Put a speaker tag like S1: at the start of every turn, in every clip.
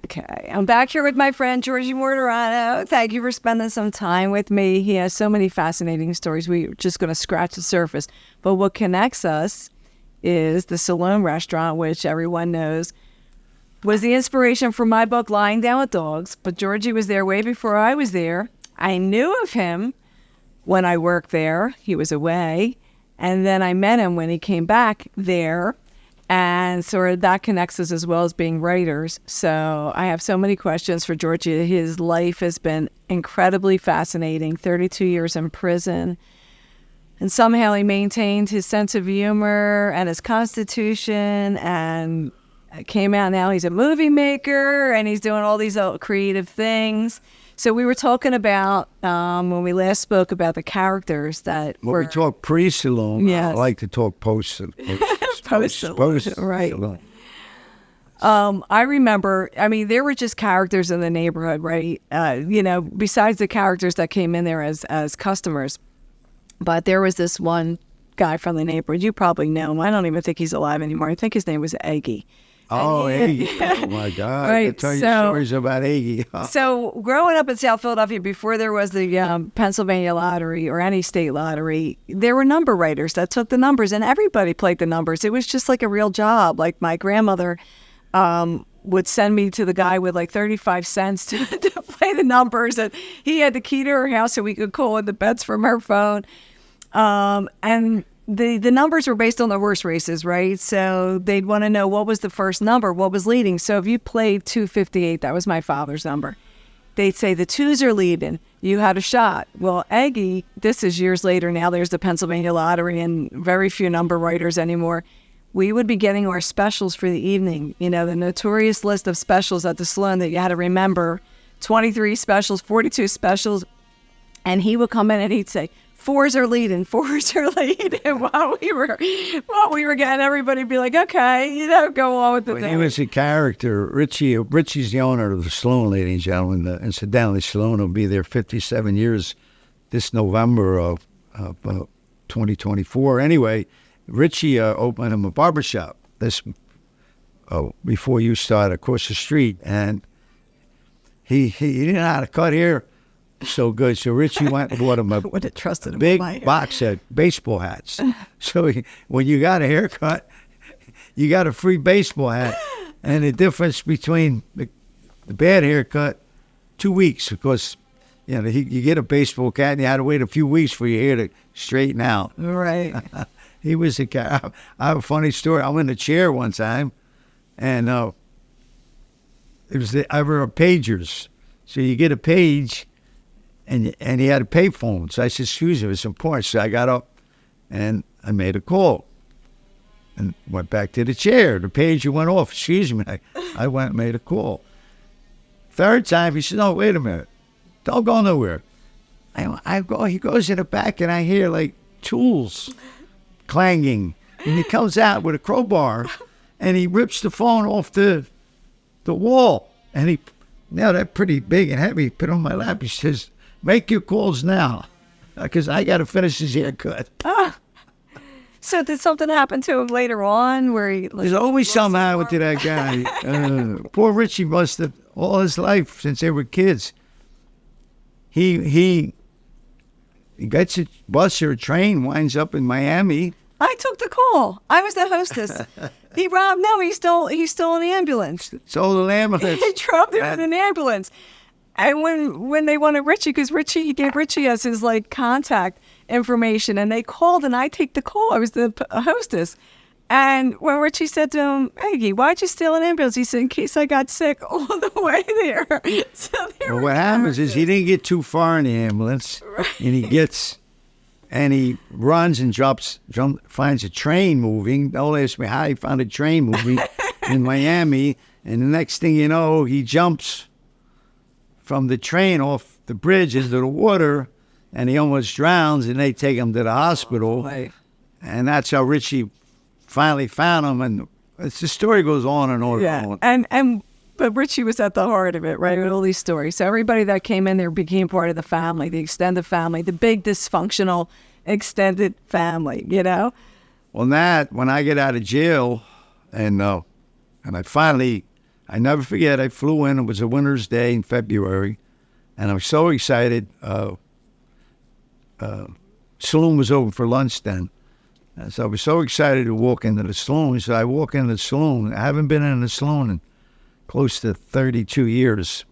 S1: Okay, I'm back here with my friend Georgie Martorano. Thank you for spending some time with me. He has so many fascinating stories. We're just going to scratch the surface. But what connects us is the Saloon restaurant, which everyone knows was the inspiration for my book, Lying Down with Dogs. But Georgie was there way before I was there. I knew of him when I worked there. He was away. And then I met him when he came back there. And so that connects us as well as being writers. So I have so many questions for Georgie. His life has been incredibly fascinating, 32 years in prison. And somehow he maintained his sense of humor and his constitution and came out. Now he's a movie maker and he's doing all these creative things. So we were talking about, when we last spoke, about the characters that
S2: we talk pre-saloon.
S1: Yes.
S2: I like to talk post-saloon.
S1: Post-saloon, right. I remember, there were just characters in the neighborhood, right? Besides the characters that came in there as customers. But there was this one guy from the neighborhood. You probably know him. I don't even think he's alive anymore. I think his name was Eggy.
S2: Oh, Eggy. Oh, my God.
S1: Right.
S2: I tell you stories about Eggy.
S1: So growing up in South Philadelphia, before there was the Pennsylvania lottery or any state lottery, there were number writers that took the numbers, and everybody played the numbers. It was just like a real job. Like my grandmother would send me to the guy with like 35 cents to play the numbers, and he had the key to her house so we could call in the bets from her phone. And the numbers were based on the horse races, right? So they'd want to know what was the first number, what was leading. So if you played 258, that was my father's number. They'd say the twos are leading. You had a shot. Well, Eggy, this is years later now, there's the Pennsylvania lottery and very few number writers anymore. We would be getting our specials for the evening. The notorious list of specials at the saloon that you had to remember, 23 specials, 42 specials. And he would come in and he'd say, fours are leading while we were getting everybody be like, okay, go on with the thing.
S2: He was a character. Richie's the owner of the saloon, ladies and gentlemen. Incidentally, saloon will be there 57 years this November of 2024. Anyway, Richie opened him a barbershop before you started across the street, and he didn't know how to cut hair so good. So Richie went and bought him a big box of baseball hats. So when you got a haircut, you got a free baseball hat. And the difference between the bad haircut, 2 weeks, because you get a baseball cap and you had to wait a few weeks for your hair to straighten out.
S1: Right.
S2: He was a guy. I have a funny story. I'm in a chair one time, and it was I were pagers. So you get a page. And he had a payphone. So I said, excuse me, it's important. So I got up and I made a call and went back to the chair. The pager went off. Excuse me. I went and made a call. Third time, he said, no, wait a minute. Don't go nowhere. He goes in the back and I hear like tools clanging. And he comes out with a crowbar and he rips the phone off the wall. And now they're pretty big and heavy. He put it on my lap. He says, make your calls now, because I got to finish his haircut.
S1: So did something happen to him later on where he...
S2: There's always something happened to that guy. Poor Richie must have, all his life, since they were kids, he gets a bus or a train, winds up in Miami.
S1: I took the call. I was the hostess. He stole an ambulance.
S2: Stole an ambulance.
S1: He drove there in an ambulance. And when they wanted Richie, because he gave Richie as his contact information, and they called, and I take the call. I was the hostess. And when Richie said to him, Eggy, why'd you steal an ambulance? He said, in case I got sick all the way there.
S2: So what happens is he didn't get too far in the ambulance, right. And he runs and finds a train moving. Don't ask me how he found a train moving in Miami. And the next thing you know, he jumps from the train off the bridge into the water, and he almost drowns, and they take him to the hospital.
S1: Right.
S2: And that's how Richie finally found him, and the story goes on and on and
S1: on. But Richie was at the heart of it, right, with all these stories. So everybody that came in there became part of the family, the extended family, the big dysfunctional extended family, Well,
S2: when I get out of jail, and I finally I never forget, I flew in. It was a winter's day in February, and I was so excited. Saloon was open for lunch then. And so I was so excited to walk into the saloon. So I walk into the saloon. I haven't been in the saloon in close to 32 years.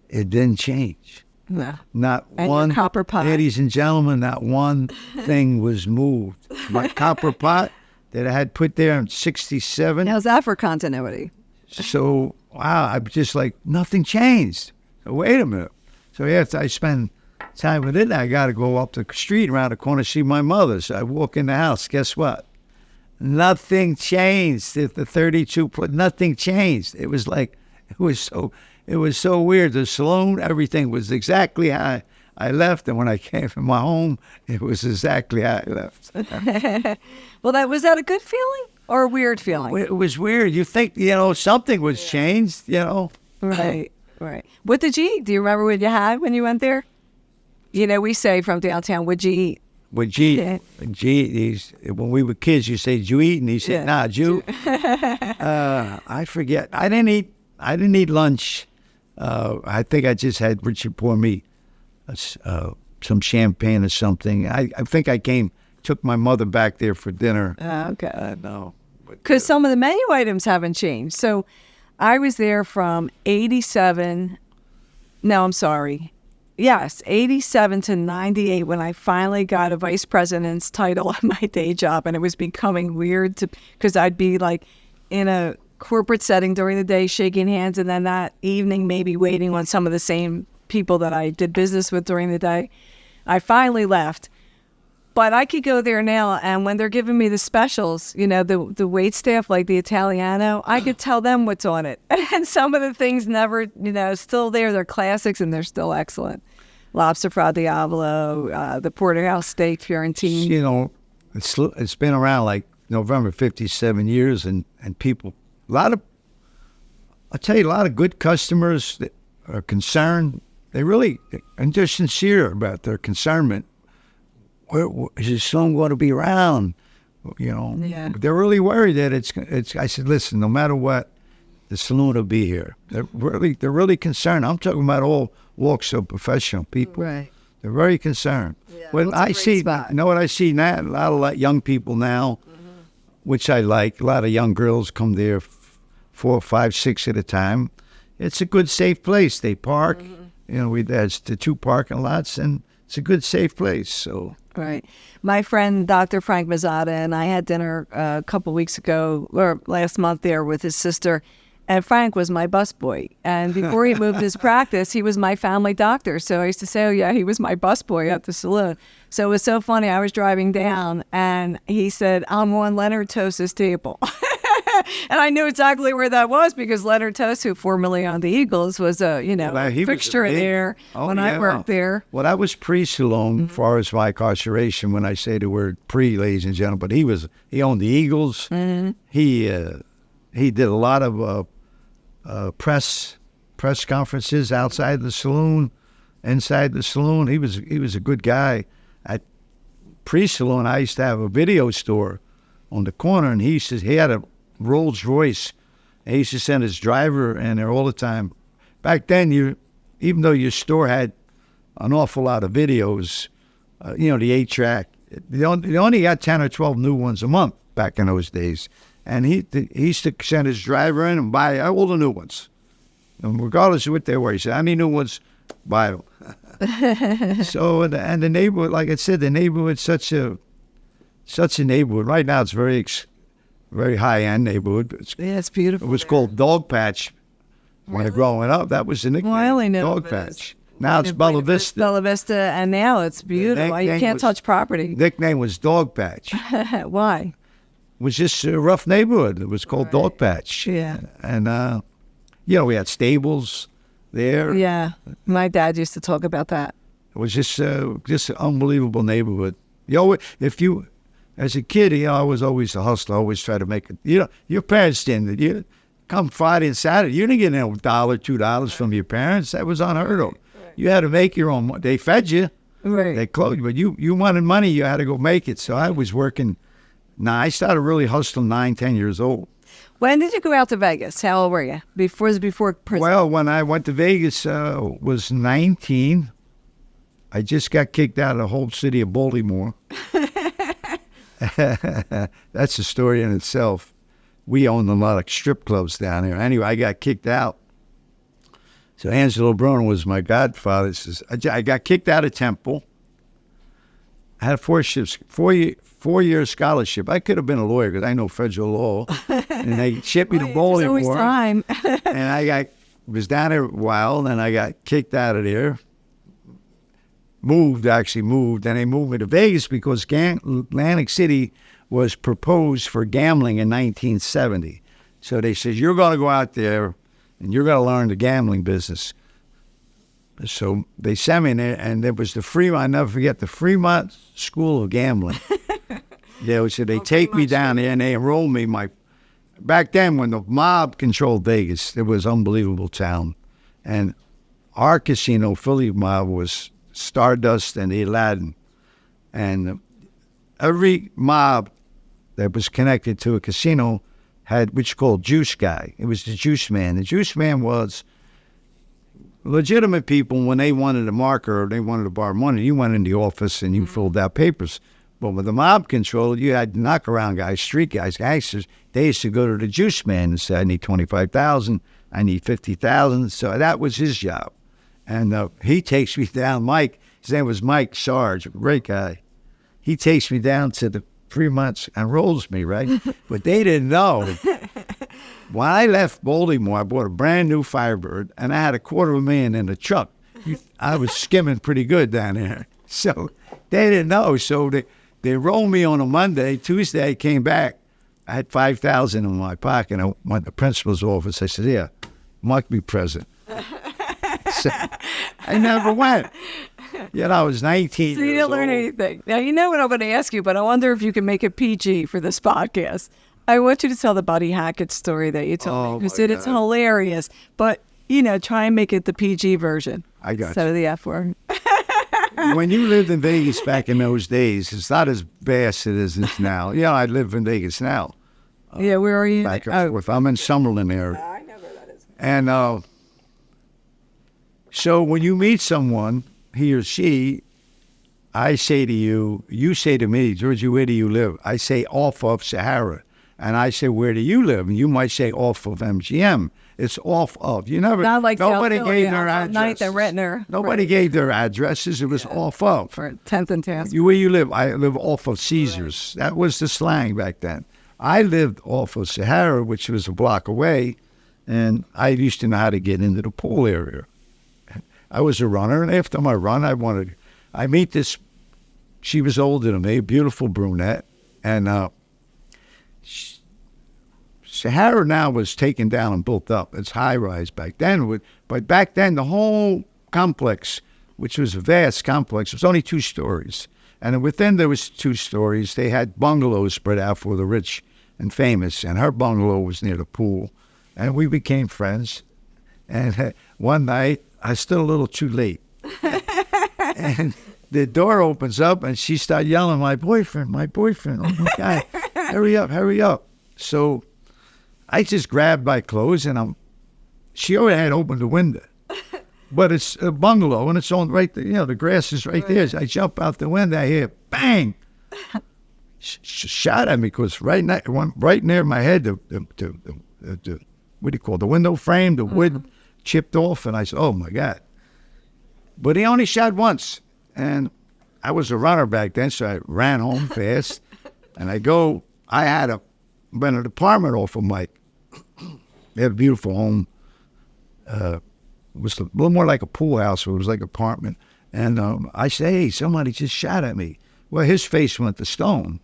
S2: It didn't change.
S1: No.
S2: Not
S1: And
S2: one,
S1: your copper pot.
S2: ladies and gentlemen, not one thing was moved. My copper pot that I had put there in 67.
S1: How's that for continuity?
S2: So, wow, I'm just like, nothing changed. So wait a minute. So after I spend time with it, I got to go up the street around the corner to see my mother. So I walk in the house. Guess what? Nothing changed. At the 32 foot, nothing changed. It was like, it was so weird. The saloon, everything was exactly how I left. And when I came from my home, it was exactly how I left.
S1: Well, was that a good feeling or a weird feeling?
S2: It was weird. You think, something was changed,
S1: Right, right. What did you eat? Do you remember what you had when you went there? We say from downtown, what'd you eat?
S2: When when we were kids, you say, "Did you eat?" And he said, "Nah, Jew." I forget. I didn't eat lunch. I think I just had Richard pour me some champagne or something. I think I took my mother back there for dinner.
S1: Okay.
S2: No.
S1: Because some of the menu items haven't changed. So I was there from 87. No, I'm sorry. Yes, 87 to 98 when I finally got a vice president's title at my day job. And it was becoming weird because I'd be like in a corporate setting during the day shaking hands. And then that evening, maybe waiting on some of the same people that I did business with during the day. I finally left. But I could go there now, and when they're giving me the specials, the wait staff, like the Italiano, I could tell them what's on it. And some of the things never, still there. They're classics, and they're still excellent. Lobster Fra Diavolo, the porterhouse steak, Fiorentine.
S2: It's been around like November, 57 years, and people, I'll tell you, a lot of good customers that are concerned. They really, and they're sincere about their concernment. Where is his son going to be around?
S1: Yeah.
S2: They're really worried that it's. I said, listen, no matter what, the saloon will be here. They're really concerned. I'm talking about all walks of professional people.
S1: Right.
S2: They're very concerned.
S1: Yeah,
S2: Well, I see.
S1: spot.
S2: You know what I see now? A lot of young people now, which I like. A lot of young girls come there, 4, 5, 6 at a time. It's a good, safe place. They park. There's the 2 parking lots, and it's a good, safe place. So.
S1: Right. My friend, Dr. Frank Mazzata, and I had dinner a couple weeks ago, or last month there with his sister, and Frank was my busboy. And before he moved his practice, he was my family doctor. So I used to say, oh, yeah, he was my busboy at the saloon. So it was so funny. I was driving down, and he said, I'm on Leonard Toast's table. And I knew exactly where that was because Leonard Toast, who formerly owned the Eagles, was a fixture there when I worked there.
S2: Well, that was pre-saloon, as far as my incarceration. When I say the word pre, ladies and gentlemen, but he owned the Eagles. He did a lot of press conferences outside the saloon, inside the saloon. He was a good guy. At pre-saloon, I used to have a video store on the corner, and he had a Rolls Royce. He used to send his driver in there all the time. Back then, even though your store had an awful lot of videos, the 8-track, they only got 10 or 12 new ones a month back in those days. And he used to send his driver in and buy all the new ones. And regardless of what they were, he said, "I need new ones, buy them." So, and the neighborhood, like I said, the neighborhood's such a neighborhood. Right now, it's very high-end neighborhood.
S1: It's beautiful.
S2: It was called Dog Patch when growing up. That was the nickname.
S1: Well, I only know
S2: Dog Patch. Now it's Bella Vista.
S1: Bella Vista, and now it's beautiful. You can't touch property.
S2: Nickname was Dog Patch.
S1: Why?
S2: It was just a rough neighborhood. It was called Dog Patch.
S1: Yeah.
S2: And, we had stables there.
S1: Yeah. My dad used to talk about that.
S2: It was just an unbelievable neighborhood. As a kid, I was always a hustler. I always try to make it. Your parents didn't. You come Friday and Saturday, you didn't get $1, $2 from your parents. That was unheard of. Right. You had to make your own. They fed you.
S1: Right.
S2: They clothed you. But you wanted money, you had to go make it. So I was working. I started really hustling 9, 10 years old.
S1: When did you go out to Vegas? How old were you? Before prison?
S2: Well, when I went to Vegas, was 19. I just got kicked out of the whole city of Baltimore. That's a story in itself. We owned a lot of strip clubs down there. Anyway, I got kicked out. So Angelo Bruno was my godfather. Says, I got kicked out of Temple. I had a four-year scholarship. I could have been a lawyer because I know federal law. And they shipped me to Baltimore.
S1: There's always time.
S2: And I was down there a while, and I got kicked out of there. Moved, and they moved me to Vegas because Atlantic City was proposed for gambling in 1970. So they said, you're going to go out there, and you're going to learn the gambling business. So they sent me in there, and there was the Fremont, I'll never forget, the Fremont School of Gambling. Yeah, so they take me down there, and they enrolled me. Back then, when the mob controlled Vegas, it was an unbelievable town. And our casino, Philly Mob, was Stardust and Aladdin. And every mob that was connected to a casino had what you call juice guy. It was the juice man. The juice man was legitimate people. When they wanted a marker or they wanted to borrow money, you went in the office and you filled out papers. But with the mob control, you had knockaround guys, street guys, gangsters. They used to go to the juice man and say, I need $25,000, I need $50,000. So that was his job. And he takes me down, Mike, his name was Mike Sarge, a great guy. He takes me down to the Fremont and rolls me, right? But they didn't know. When I left Baltimore, I bought a brand new Firebird, and I had $250,000 in the truck. I was skimming pretty good down there. So they didn't know. So they rolled me on a Monday. Tuesday, I came back. I had $5,000 in my pocket. I went to the principal's office. I said, yeah, Mike be present. So I never went. I was 19
S1: So you didn't learn anything. Now, you know what I'm going to ask you, but I wonder if you can make it PG for this podcast. I want you to tell the Buddy Hackett story that you told me, because it's hilarious. But, try and make it the PG version.
S2: I got
S1: So the F word.
S2: When you lived in Vegas back in those days, it's not as vast as it is now. I live in Vegas now.
S1: Yeah, where are you?
S2: Back and forth. I'm in Summerlin area.
S1: I know where that is.
S2: And so when you meet someone, he or she, I say to you, you say to me, Georgie, where do you live? I say off of Sahara. And I say, where do you live? And you might say off of MGM. It's off of. You never.
S1: Not like
S2: nobody
S1: South
S2: gave
S1: Philly,
S2: their addresses.
S1: 9th and Rentner.
S2: Nobody gave their addresses. It was off of.
S1: For 10th and Task.
S2: Where you live? I live off of Caesars. That was the slang back then. I lived off of Sahara, which was a block away, and I used to know how to get into the pool area. I was a runner, and after my run, I meet this. She was older than me, beautiful brunette, and Sahara now was taken down and built up. It's high rise back then, but back then the whole complex, which was a vast complex, was only 2 stories, and within there was 2 stories. They had bungalows spread out for the rich and famous, and her bungalow was near the pool, and we became friends. And one night, I was still a little too late. And the door opens up, and she started yelling, my boyfriend. Oh, my God, hurry up. So I just grabbed my clothes, and she already had opened the window. But it's a bungalow, and it's on right there. The grass is right there. So I jump out the window, I hear, bang! Shot at me, because right near my head, the what do you call it? The window frame, the wood chipped off, and I said, oh my God. But he only shot once, and I was a runner back then, so I ran home fast, and I had an apartment off of Mike. They had a beautiful home. It was a little more like a pool house, but it was like an apartment. And I said, hey, somebody just shot at me. Well, his face went to stone,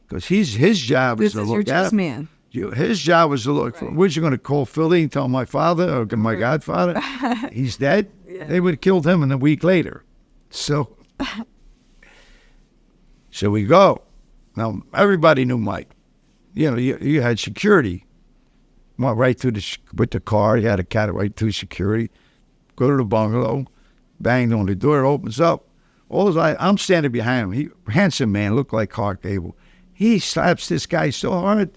S2: because his job is to look
S1: This is your juice man.
S2: His job was to look. Right. What, you going to call Philly and tell my father or my godfather he's dead? Yeah. They would have killed him in a week later. So we go. Now, everybody knew Mike. You had security. Went right through with the car. You had a cat right through security. Go to the bungalow. Banged on the door. It opens up. I'm standing behind him. Handsome man, looked like Clark Gable. He slaps this guy so hard,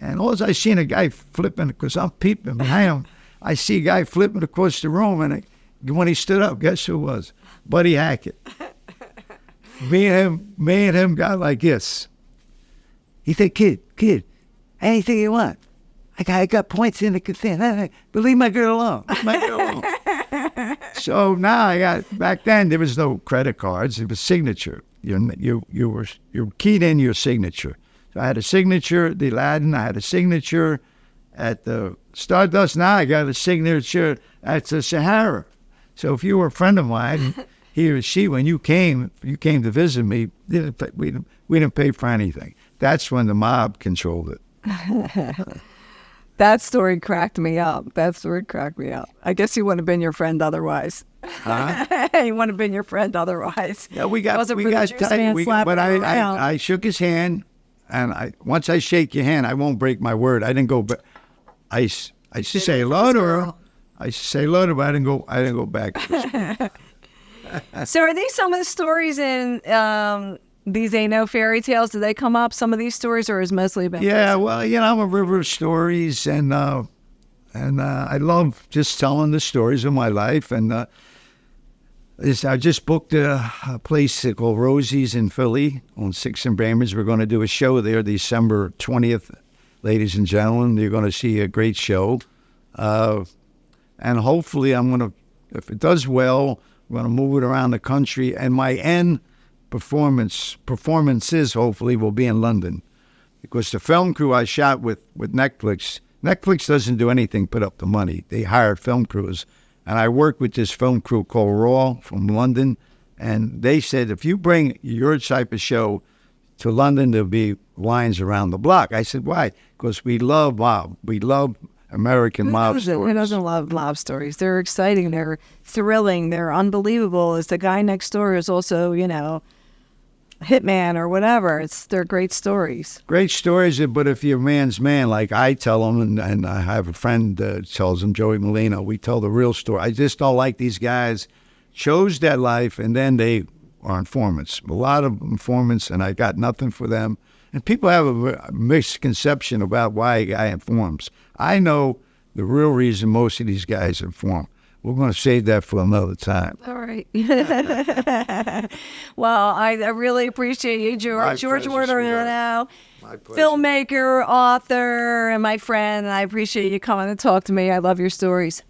S2: And all I seen a guy flipping, because I'm peeping behind him. I see a guy flipping across the room, and when he stood up, guess who it was? Buddy Hackett. Me and him got like this. He said, kid, anything you want. I got points in the casino. But leave my girl alone. So now back then there was no credit cards. It was signature. You were keyed in your signature. So I had a signature at the Aladdin. I had a signature at the Stardust. Now I got a signature at the Sahara. So if you were a friend of mine, he or she, when you came to visit me, we didn't pay for anything. That's when the mob controlled it.
S1: That story cracked me up. I guess he wouldn't have been your friend otherwise.
S2: Huh?
S1: He wouldn't have been your friend otherwise.
S2: Yeah, we got tight. But I shook his hand, and once I shake your hand, I won't break my word. I didn't go back. I used to say hello to her. I used to say hello to her, but I didn't go back.
S1: So are these some of the stories in these Ain't No Fairy Tales? Do they come up, some of these stories, or is mostly about
S2: well, I'm a river of stories, and I love just telling the stories of my life. And I just booked a place called Rosie's in Philly on 6th and Bramers. We're going to do a show there December 20th. Ladies and gentlemen, you're going to see a great show. And hopefully if it does well, I'm going to move it around the country. And my end performances hopefully will be in London, because the film crew I shot with Netflix doesn't do anything, put up the money. They hire film crews, and I worked with this film crew called Raw from London, and they said, if you bring your type of show to London, there'll be lines around the block. I said, why? Because we love American mob stories.
S1: Who doesn't love mob stories? They're exciting, they're thrilling, they're unbelievable. As the guy next door is also, hitman or whatever. They're great stories.
S2: Great stories, but if you're a man's man, like I tell them, and I have a friend that tells them, Joey Molina, we tell the real story. I just don't like these guys chose that life, and then they are informants. A lot of informants, and I got nothing for them. And people have a misconception about why a guy informs. I know the real reason most of these guys inform. We're going to save that for another time.
S1: All right. Well, I really appreciate you, George. George Martorano, filmmaker, author, and my friend. And I appreciate you coming to talk to me. I love your stories.